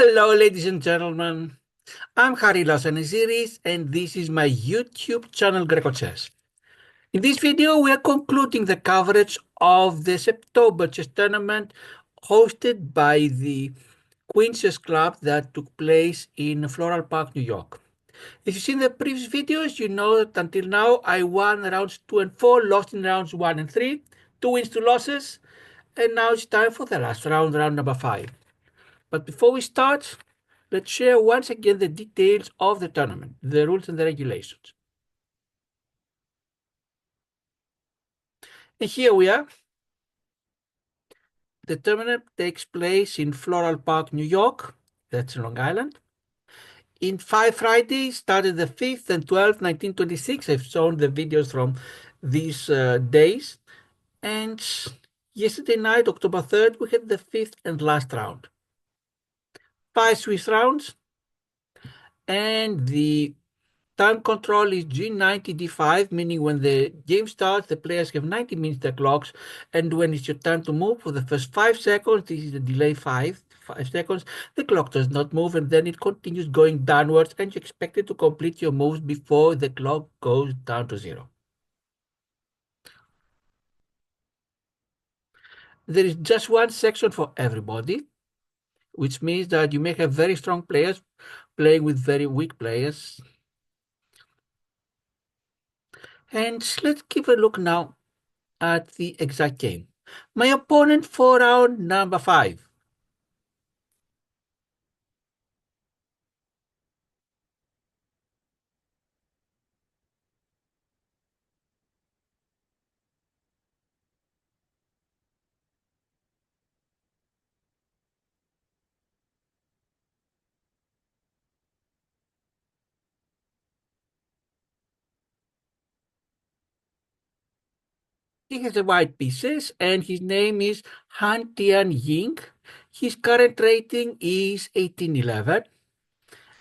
Hello, ladies and gentlemen. I'm Harry Series, and this is my YouTube channel, grecochess. In this video, we are concluding the coverage of the Sept-o-ber chess tournament hosted by the Queens Chess Club that took place in Floral Park, New York. If you've seen the previous videos, you know that until now I won rounds 2 and 4, lost in rounds 1 and 3, 2 wins, 2 losses, and now it's time for the last round, round number 5. But before we start, let's share once again the details of the tournament, the rules and the regulations. And here we are. The tournament takes place in Floral Park, New York. That's Long Island. In 5 Fridays, started the 5th and 12th, 1926. I've shown the videos from these days. And yesterday night, October 3rd, we had the 5th and last round. 5 Swiss rounds. And the time control is G90 D5, meaning when the game starts, the players have 90 minutes their clocks, and when it's your turn to move for the first 5 seconds, this is the delay 5 seconds, the clock does not move, and then it continues going downwards, and you expect it to complete your moves before the clock goes down to 0. There is just one section for everybody, which means that you may have very strong players playing with very weak players. And let's give a look now at the exact game. My opponent for round number 5. He has the white pieces, and his name is Hantian Ying. His current rating is 1811,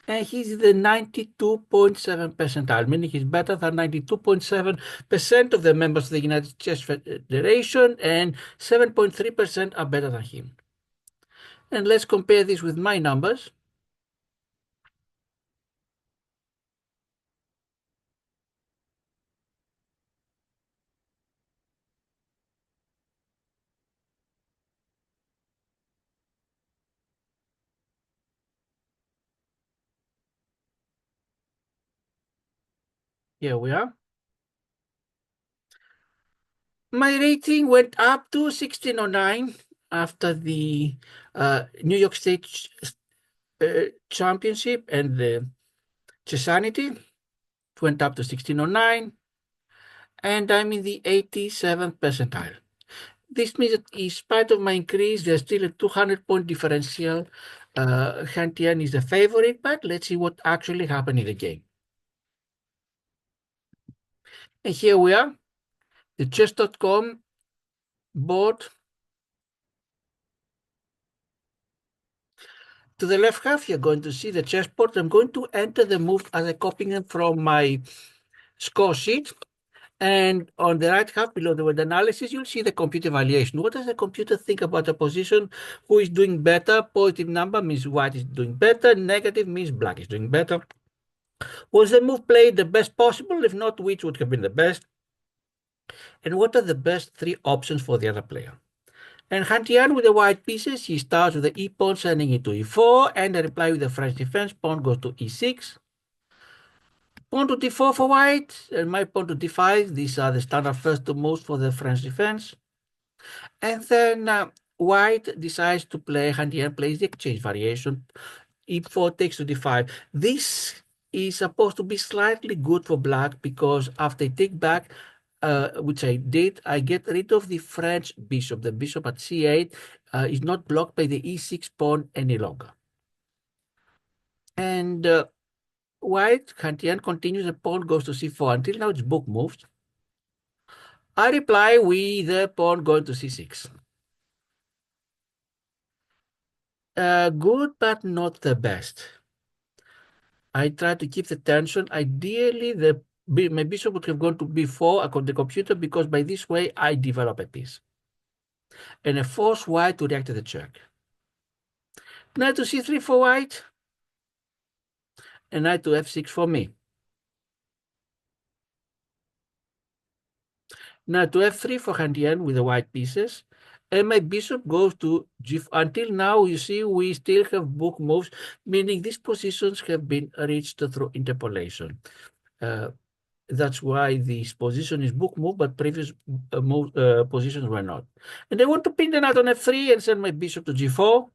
and he's the 92.7 percentile, meaning he's better than 92.7% of the members of the United Chess Federation, and 7.3% are better than him. And let's compare this with my numbers. Here we are. My rating went up to 1609 after the New York State Championship and the Chessanity. It went up to 1609, and I'm in the 87th percentile. This means that in spite of my increase, there's still a 200-point differential. Hantian is the favorite, but let's see what actually happened in the game. And here we are, the chess.com board. To the left half, you're going to see the chessboard. I'm going to enter the moves as I copying them from my score sheet. And on the right half below the word analysis, you'll see the computer evaluation. What does the computer think about the position? Who is doing better? Positive number means white is doing better. Negative means black is doing better. Was the move played the best possible? If not, which would have been the best? And what are the best 3 options for the other player? And Hantian with the white pieces, he starts with the e-pawn sending it to e4, and the reply with the French defense, pawn goes to e6. Pawn to d4 for white, and my pawn to d5. These are the standard first 2 moves for the French defense. And then white decides to play, Hantian plays the exchange variation. e4 takes to d5. This is supposed to be slightly good for black, because after I take back, which I did, I get rid of the French bishop. The bishop at c8 is not blocked by the e6 pawn any longer. And white, Hantian continues, the pawn goes to c4. Until now, it's book moved. I reply with the pawn going to c6. Good, but not the best. I try to keep the tension. Ideally, my bishop would have gone to b4 on the computer, because by this way, I develop a piece. And I force white to react to the check. Knight to c3 for white, and knight to f6 for me. Now to f3 for Hantian with the white pieces. And my bishop goes to g. Until now, you see, we still have book moves, meaning these positions have been reached through interpolation. That's why this position is book move, but previous positions were not. And I want to pin the knight on f3 and send my bishop to g4.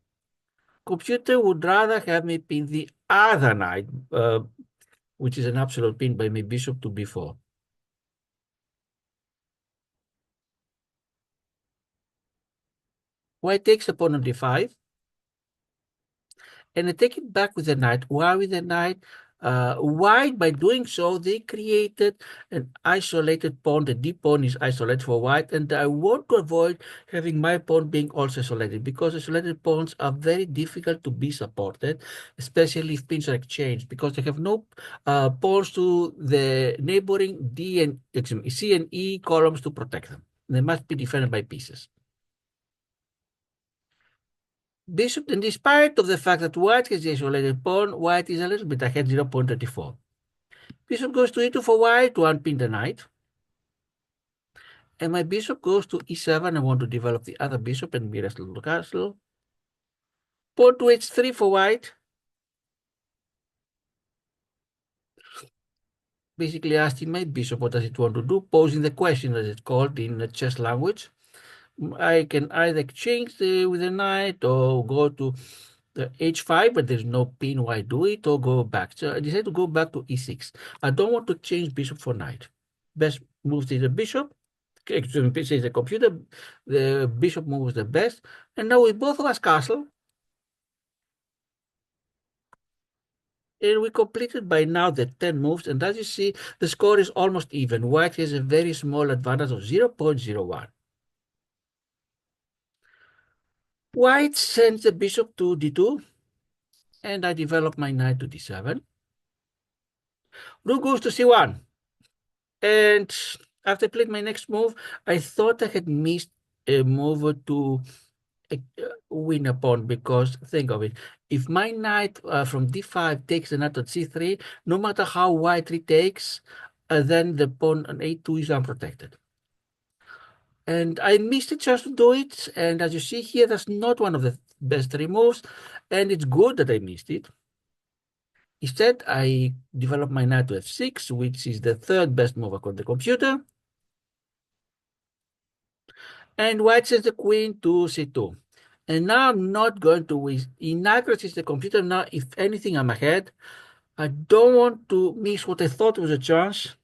Computer would rather have me pin the other knight, which is an absolute pin by my bishop to b4. White takes pawn on d5, and I take it back with the knight. Why with the knight? White, by doing so, they created an isolated pawn. The d pawn is isolated for white, and I want to avoid having my pawn being also isolated, because isolated pawns are very difficult to be supported, especially if pins are exchanged, because they have no pawns to the neighboring D and C and E columns to protect them. They must be defended by pieces. Bishop, and despite of the fact that white has the isolated pawn, white is a little bit ahead, 0.34. Bishop goes to e2 for white to unpin the knight. And my bishop goes to e7. I want to develop the other bishop and mirror the castle. Pawn to h3 for white. Basically asking my bishop what does it want to do, posing the question, as it's called in chess language. I can either exchange with the knight or go to the h5, but there's no pin. Why do it? Or go back. So I decided to go back to e6. I don't want to change bishop for knight. Best moves is the bishop. Says the computer. The bishop moves the best. And now we both of us castle. And we completed by now the 10 moves. And as you see, the score is almost even. White has a very small advantage of 0.01. White sends the bishop to d2. And I develop my knight to d7. Rook goes to c1. And after I played my next move, I thought I had missed a move to win a pawn, because think of it. If my knight from d5 takes the knight on c3, no matter how white retakes, then the pawn on a2 is unprotected. And I missed the chance to do it. And as you see here, that's not one of the best three moves. And it's good that I missed it. Instead, I developed my knight to f6, which is the third best move according to the computer. And white sends the queen to c2. And now I'm not going to waste. Inaccuracy is the computer. Now, if anything, I'm ahead. I don't want to miss what I thought was a chance.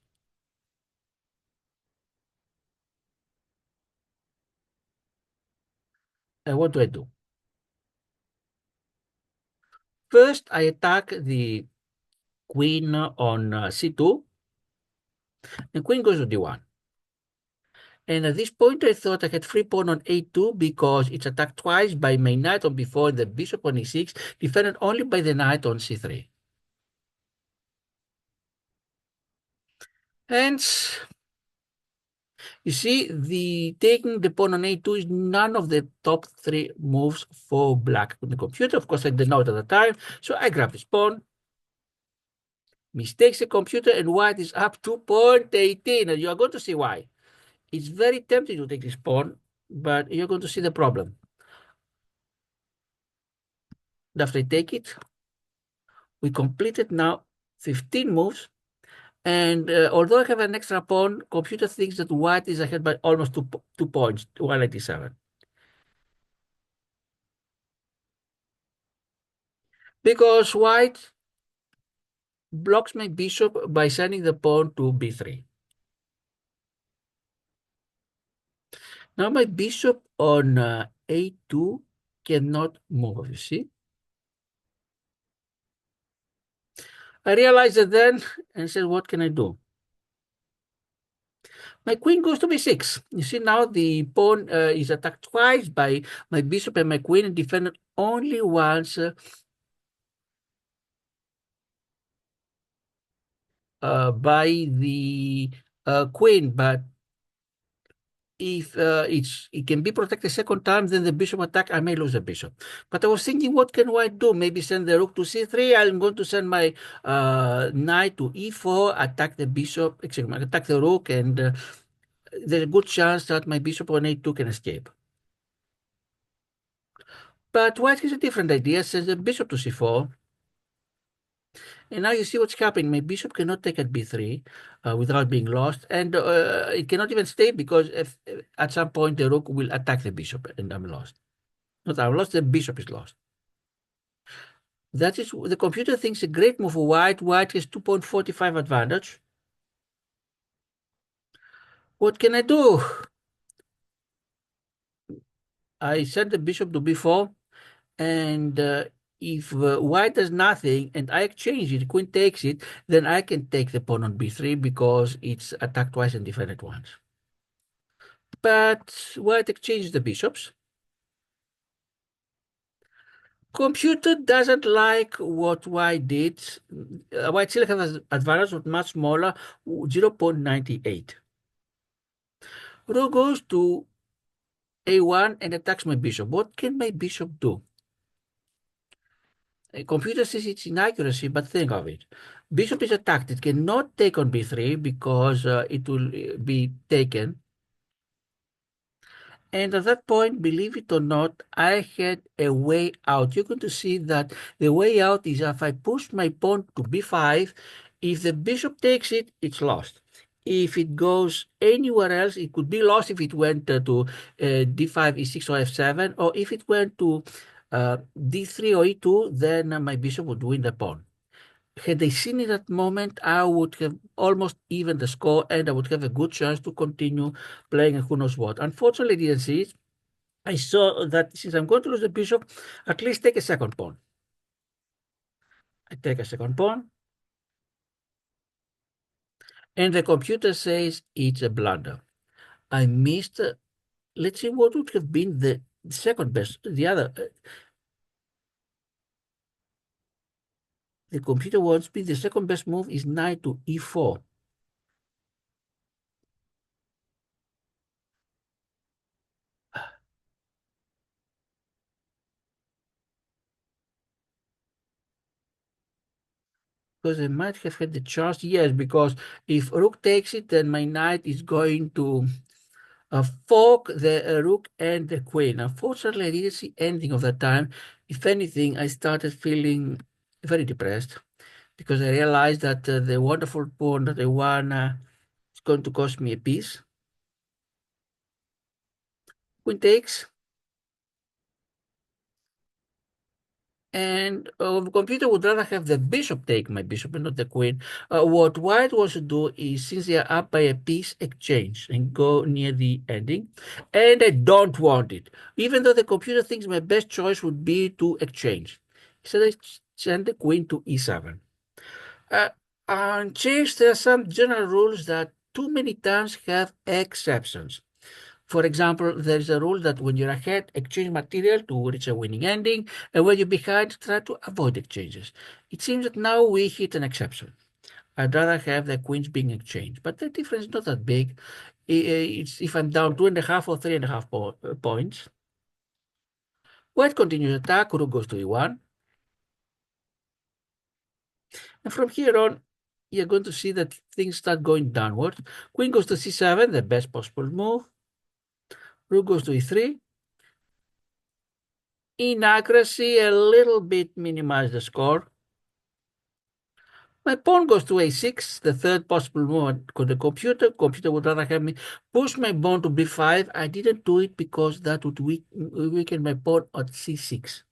And what do I do? First, I attack the queen on c2. And queen goes to d1. And at this point, I thought I had free pawn on a2 because it's attacked twice by my knight on b4 and the bishop on e6, defended only by the knight on c3. Hence, you see, the taking the pawn on a2 is none of the top three moves for black on the computer. Of course, I didn't know it at the time, so I grab this pawn. Mistakes the computer, and white is up 2.18, and you are going to see why. It's very tempting to take this pawn, but you're going to see the problem. After I take it, we completed now 15 moves, and although I have an extra pawn, computer thinks that white is ahead by almost 2 points, 197. Because white blocks my bishop by sending the pawn to b3. Now my bishop on a2 cannot move, you see. I realized it then and said, what can I do? My queen goes to b6. You see, now the pawn is attacked twice by my bishop and my queen, and defended only once by the queen. But if it can be protected second time, then the bishop attack, I may lose the bishop. But I was thinking, what can white do? Maybe send the rook to c3. I'm going to send my knight to e4, attack the bishop, attack the rook, and there's a good chance that my bishop on a2 can escape. But white has a different idea, sends the bishop to c4. And now you see what's happening. My bishop cannot take at b3 without being lost. And it cannot even stay because if, at some point the rook will attack the bishop and I'm lost. Not I'm lost, the bishop is lost. That is, the computer thinks a great move for white. White has 2.45 advantage. What can I do? I send the bishop to b4. And if white does nothing and I exchange it, queen takes it, then I can take the pawn on b3 because it's attacked twice and defended once. But white exchanges the bishops. Computer doesn't like what white did. White still has an advantage, but much smaller, 0.98. Rook goes to a1 and attacks my bishop. What can my bishop do? A computer says it's inaccuracy, but think of it. Bishop is attacked. It cannot take on b3 because it will be taken. And at that point, believe it or not, I had a way out. You're going to see that the way out is if I push my pawn to b5, if the bishop takes it, it's lost. If it goes anywhere else, it could be lost if it went to d5, e6, or f7, or if it went to d3 or e2, then my bishop would win the pawn. Had they seen it at that moment, I would have almost even the score and I would have a good chance to continue playing who knows what. Unfortunately, I didn't see it. I saw that since I'm going to lose the bishop, at least take a second pawn. I take a second pawn. And the computer says it's a blunder. I missed, let's see what would have been the second best, the other. The computer wants me, the second best move is knight to e4. Because I might have had the chance, yes, because if rook takes it, then my knight is going to fork the rook and the queen. Unfortunately, I didn't see anything of that time. If anything, I started feeling very depressed because I realized that the wonderful pawn that I won is going to cost me a piece. Queen takes. And the computer would rather have the bishop take my bishop and not the queen. What white wants to do is, since they are up by a piece, exchange and go near the ending. And I don't want it. Even though the computer thinks my best choice would be to exchange. So I send the queen to e7. On chess, there are some general rules that too many times have exceptions. For example, there is a rule that when you're ahead, exchange material to reach a winning ending, and when you're behind, try to avoid exchanges. It seems that now we hit an exception. I'd rather have the queens being exchanged, but the difference is not that big. It's if I'm down 2.5 or 3.5 points. White continues attack, rook goes to e1. And from here on, you're going to see that things start going downward. Queen goes to c7, the best possible move. Rook goes to e3. Inaccuracy, a little bit minimize the score. My pawn goes to a6, the third possible move on the computer. Computer would rather have me push my pawn to b5. I didn't do it because that would weaken my pawn at c6.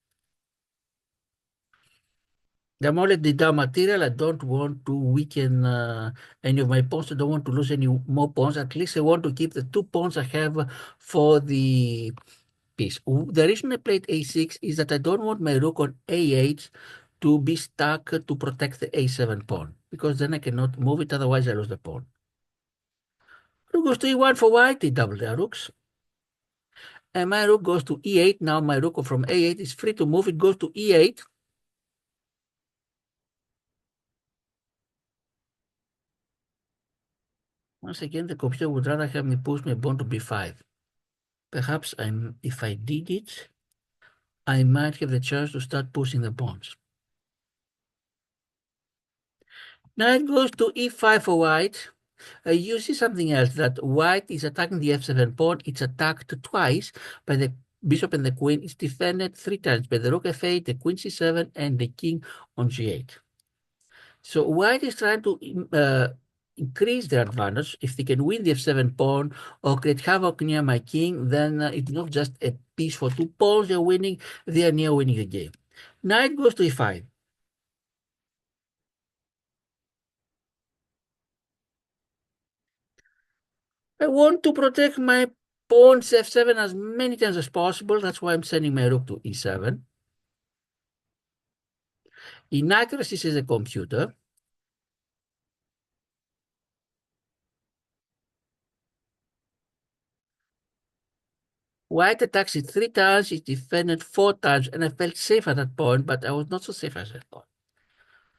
The more the down material, I don't want to weaken any of my pawns. I don't want to lose any more pawns. At least I want to keep the 2 pawns I have for the piece. The reason I played a6 is that I don't want my rook on a8 to be stuck to protect the a7 pawn, because then I cannot move it, otherwise I lose the pawn. Rook goes to e1 for white, they double their rooks. And my rook goes to e8. Now my rook from a8 is free to move. It goes to e8. Once again, the computer would rather have me push my pawn to b5. Perhaps if I did it, I might have the chance to start pushing the pawns. Knight goes to e5 for white. You see something else, that white is attacking the f7 pawn. It's attacked twice by the bishop and the queen. It's defended 3 times by the rook f8, the queen c7, and the king on g8. So white is trying to increase their advantage. If they can win the f7 pawn or create havoc near my king, then it's not just a piece for 2 pawns they're winning, they are near winning the game. Knight goes to e5. I want to protect my pawn's f7 as many times as possible. That's why I'm sending my rook to e7. Inaccuracy, says a computer. White attacks it 3 times, it defended 4 times, and I felt safe at that point, but I was not so safe as I thought.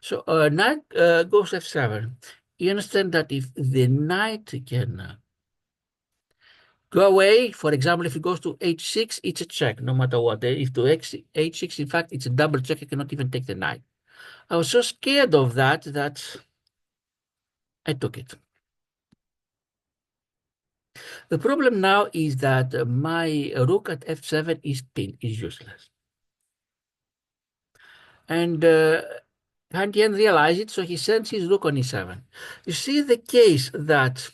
So knight goes f7. You understand that if the knight can go away, for example, if it goes to h6, it's a check, no matter what. If to h6, in fact, it's a double check. I cannot even take the knight. I was so scared of that I took it. The problem now is that my rook at f7 is pinned, is useless. And Hantian realized it, so he sends his rook on e7. You see the case that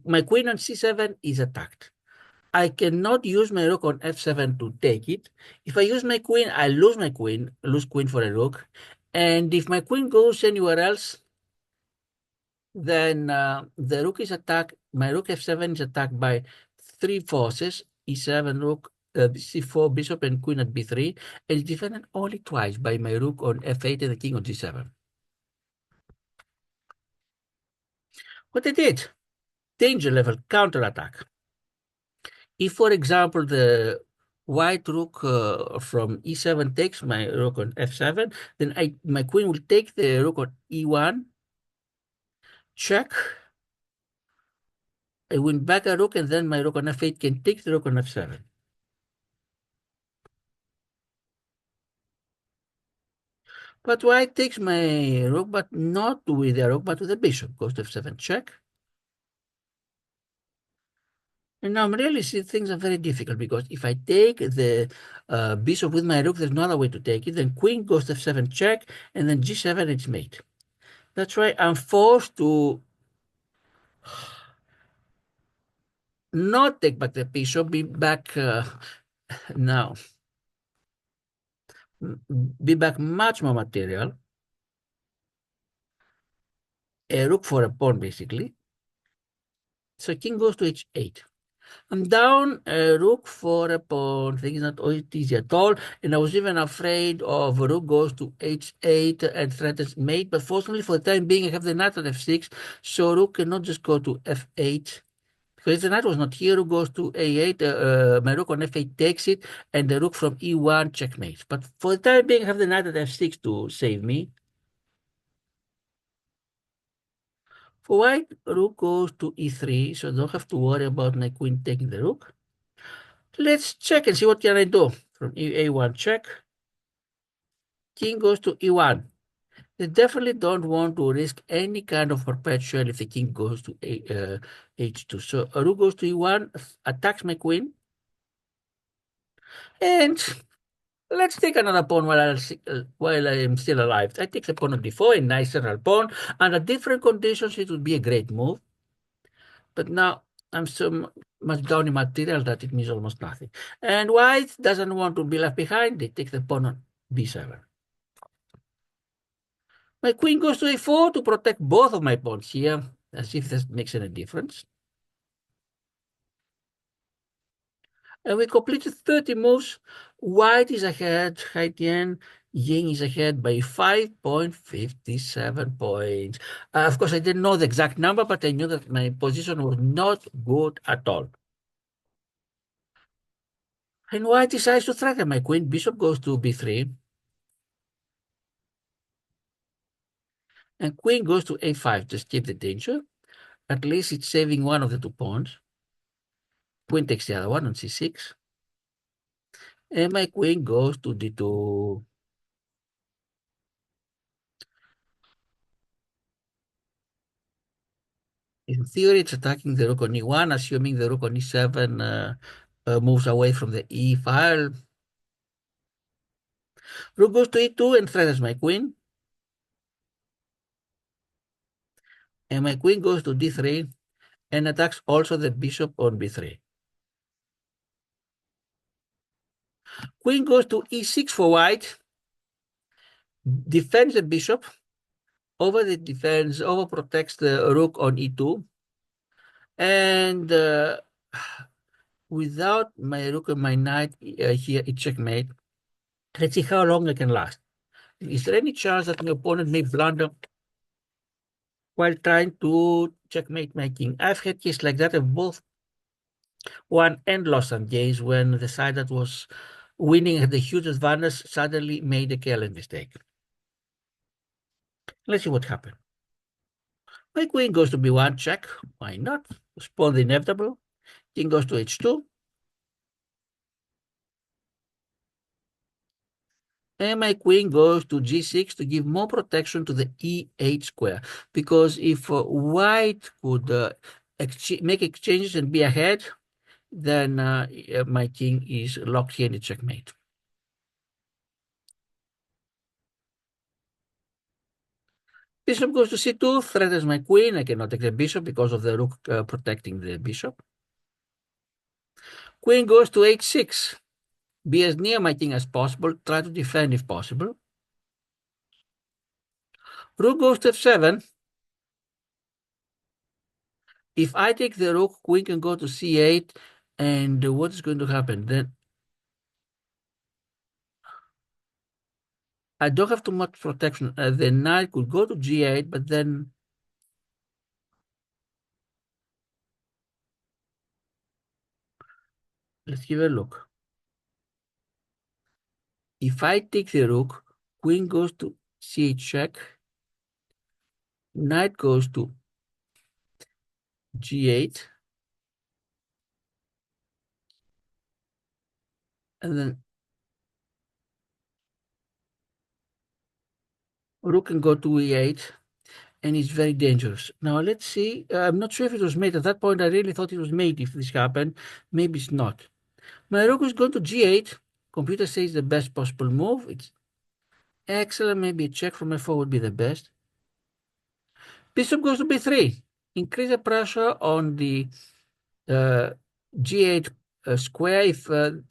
my queen on c7 is attacked. I cannot use my rook on f7 to take it. If I use my queen, I lose my queen, lose queen for a rook. And if my queen goes anywhere else, then the rook is attacked. My rook f7 is attacked by 3 forces, e7, rook, c4, bishop, and queen at b3, and it's defended only twice by my rook on f8 and the king on g7. What I did, danger level, counterattack. If, for example, the white rook from e7 takes my rook on f7, then my queen will take the rook on e1, check. I win back a rook, and then my rook on f8 can take the rook on f7. But white takes my rook, but not with the rook, but with the bishop. Goes to f7, check. And now I'm really see things are very difficult, because if I take the bishop with my rook, there's no other way to take it. Then queen goes to f7, check, and then g7, it's mate. That's why I'm forced to not take back the bishop, be back now. Be back much more material. A rook for a pawn, basically. So king goes to h8. I'm down a rook for a pawn. Things not easy at all. And I was even afraid of a rook goes to h8 and threatens mate. But fortunately, for the time being, I have the knight at f6. So rook cannot just go to f8. Because if the knight was not here, rook goes to a8, my rook on f8 takes it, and the rook from e1 checkmate. But for the time being, I have the knight at f6 to save me. For white, rook goes to e3, so I don't have to worry about my queen taking the rook. Let's check and see what can I do. From a1 check, king goes to e1. They definitely don't want to risk any kind of perpetual if the king goes to h2. So rook goes to e1, attacks my queen. And let's take another pawn while I am still alive. I take the pawn on d4, a nice central pawn. Under different conditions, it would be a great move. But now I'm so much down in material that it means almost nothing. And white doesn't want to be left behind. They take the pawn on b7. My queen goes to a4 to protect both of my pawns here, as if this makes any difference. And we completed 30 moves. White is ahead. Hantian Ying is ahead by 5.57 points. Of course, I didn't know the exact number, but I knew that my position was not good at all. And white decides to threaten my queen. Bishop goes to b3. And queen goes to a5 to escape the danger. At least it's saving one of the 2 pawns. Queen takes the other one on c6. And my queen goes to d2. In theory, it's attacking the rook on e1, assuming the rook on e7 moves away from the e file. Rook goes to e2 and threatens my queen. And my queen goes to d3 and attacks also the bishop on b3. Queen goes to e6 for white, defends the bishop, overprotects the rook on e2, and without my rook and my knight here, it's checkmate. Let's see how long I can last. Is there any chance that my opponent may blunder while trying to checkmate my king? I've had cases like that of both won and lost some games when the side that was winning had the huge advantage suddenly made a careless mistake. Let's see what happened. My queen goes to b1, check. Why not? Postpone the inevitable. King goes to h2. And my queen goes to g6 to give more protection to the e8 square. Because if white could make exchanges and be ahead, then my king is locked here in the checkmate. Bishop goes to c2, threatens my queen. I cannot take the bishop because of the rook protecting the bishop. Queen goes to h6. Be as near my king as possible. Try to defend if possible. Rook goes to f7. If I take the rook, queen can go to c8. And what is going to happen? Then I don't have too much protection. The knight could go to g8, but then let's give a look. If I take the rook, queen goes to c8 check. Knight goes to g8. And then rook can go to e8. And it's very dangerous. Now let's see. I'm not sure if it was made. At that point, I really thought it was made if this happened. Maybe it's not. My rook is going to g8. Computer says the best possible move. It's excellent. Maybe a check from f4 would be the best. Bishop goes to b3. Increase the pressure on the g8 square. If and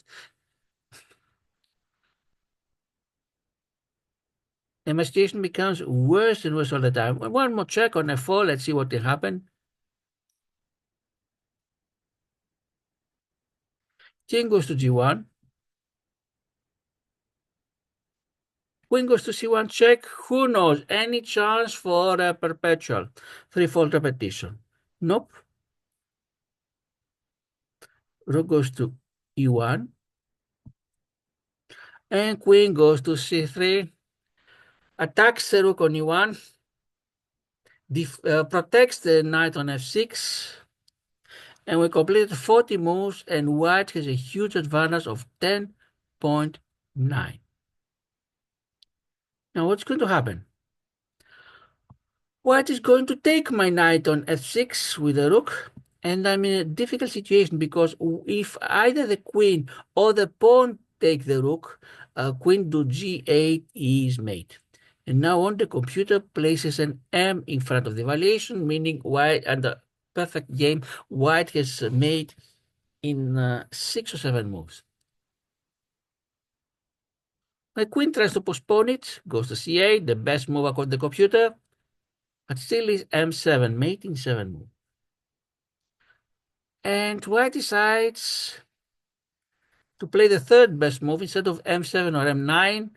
my situation becomes worse and worse all the time. One more check on f4. Let's see what will happen. King goes to g1. Queen goes to c1 check. Who knows? Any chance for a perpetual threefold repetition? Nope. Rook goes to e1. And queen goes to c3. Attacks the rook on e1. Protects the knight on f6. And we completed 40 moves, and white has a huge advantage of 10.9. Now what's going to happen? White is going to take my knight on f6 with a rook, and I'm in a difficult situation because if either the queen or the pawn take the rook, queen to g8 is mate. And now on the computer places an M in front of the evaluation, meaning white, under perfect game, white has made in 6 or 7 moves. My queen tries to postpone it, goes to c8, the best move according to the computer, but still is m7, mate in 7 moves. And white decides to play the third best move instead of m7 or m9,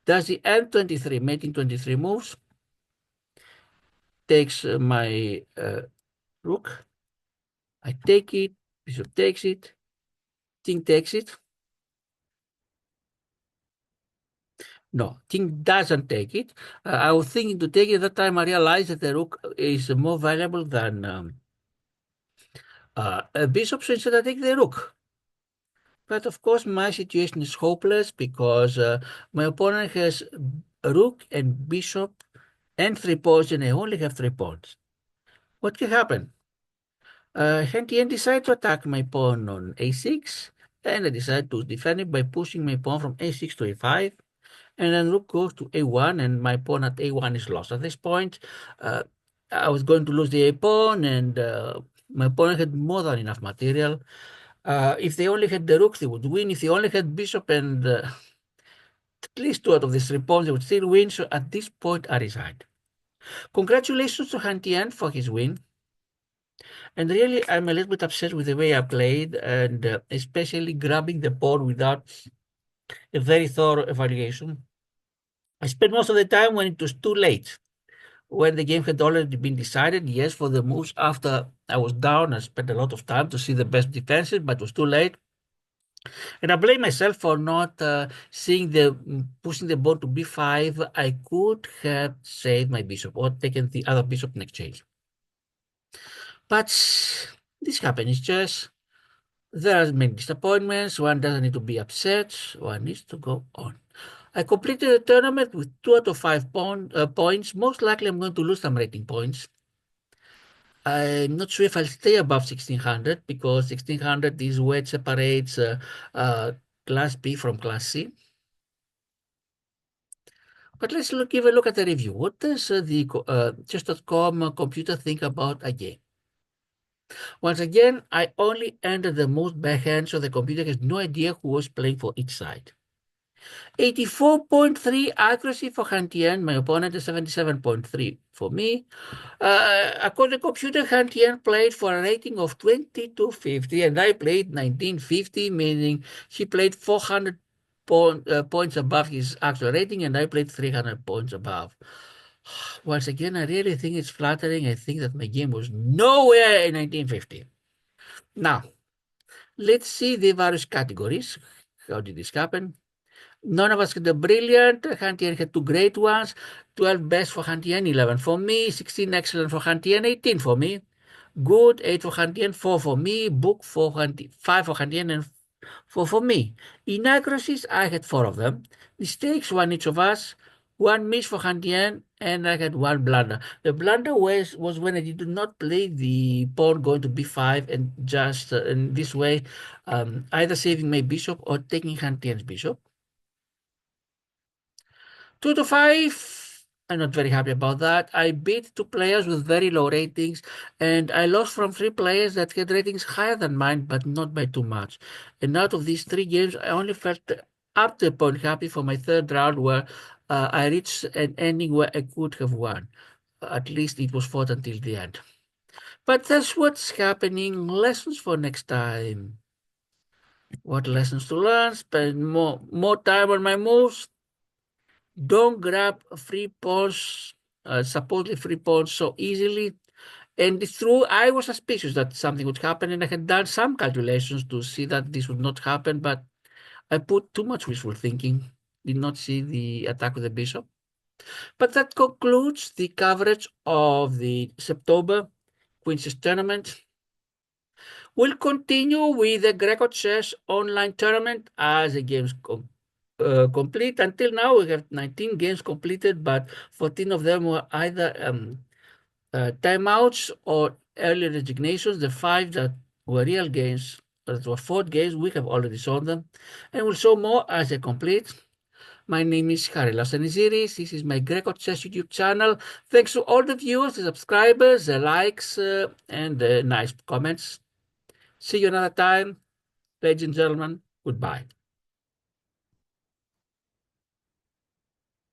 does the m23, making 23 moves, takes my rook. I take it, bishop takes it, king takes it. No, king doesn't take it. I was thinking to take it at that time. I realized that the rook is more valuable than a bishop, so instead I take the rook. But of course, my situation is hopeless because my opponent has a rook and bishop and 3 pawns, and I only have 3 pawns. What can happen? Hantian decided to attack my pawn on a6, and I decided to defend it by pushing my pawn from a6 to a5, and then rook goes to a1, and my pawn at a1 is lost. At this point, uh, I was going to lose the a pawn, and my opponent had more than enough material. If they only had the rook, they would win. If they only had bishop and at least 2 out of these 3 pawns, they would still win. So at this point, I resigned. Congratulations to Hantian for his win. And really, I'm a little bit upset with the way I played, and especially grabbing the pawn without a very thorough evaluation. I spent most of the time when it was too late, when the game had already been decided. Yes, for the moves after I was down, I spent a lot of time to see the best defenses, but it was too late. And I blame myself for not seeing the pushing the ball to b5. I could have saved my bishop or taken the other bishop in exchange. But this happens. Just there are many disappointments. One doesn't need to be upset. One needs to go on. I completed the tournament with 2 out of 5 points. Most likely I'm going to lose some rating points. I'm not sure if I'll stay above 1600 because 1600 is where it separates Class B from Class C. But let's give a look at the review. What does the chess.com computer think about a game? Once again, I only entered the most backhand, so the computer has no idea who was playing for each side. 84.3 accuracy for Hantian. My opponent is 77.3 for me. According to computer, Hantian played for a rating of 2250, and I played 1950, meaning he played 400 points above his actual rating, and I played 300 points above. Once again, I really think it's flattering. I think that my game was nowhere in 1950. Now, let's see the various categories. How did this happen? None of us had a brilliant. Hantian had 2 great ones. 12 best for Hantian, 11 for me. 16 excellent for Hantian, 18 for me. Good, 8 for Hantian, 4 for me. Book, 5 for Hantian, and 4 for me. Inaccuracies, I had 4 of them. Mistakes, 1 each of us. 1 miss for Hantian, and I had 1 blunder. The blunder was when I did not play the pawn going to b5 and just in this way, either saving my bishop or taking Hantian's bishop. 2 to 5. I'm not very happy about that. I beat 2 players with very low ratings, and I lost from 3 players that had ratings higher than mine, but not by too much. And out of these 3 games, I only felt up to a point happy for my third round, where I reached an ending where I could have won. At least it was fought until the end. But that's what's happening. Lessons for next time. What lessons to learn? Spend more time on my moves. Don't grab free pawns, supposedly free pawns, so easily. And it's true, I was suspicious that something would happen, and I had done some calculations to see that this would not happen, but I put too much wishful thinking, did not see the attack of the bishop. But that concludes the coverage of the Sept-o-ber Queens Chess tournament. We'll continue with the grecochess online tournament as the games complete. Until now, we have 19 games completed, but 14 of them were either timeouts or early resignations. The 5 that were real games, that were fought games, we have already shown them, and we'll show more as they complete. My name is Harry Lasaniziris. This is my Greco Chess YouTube channel. Thanks to all the viewers, the subscribers, the likes, and the nice comments. See you another time. Ladies and gentlemen, goodbye.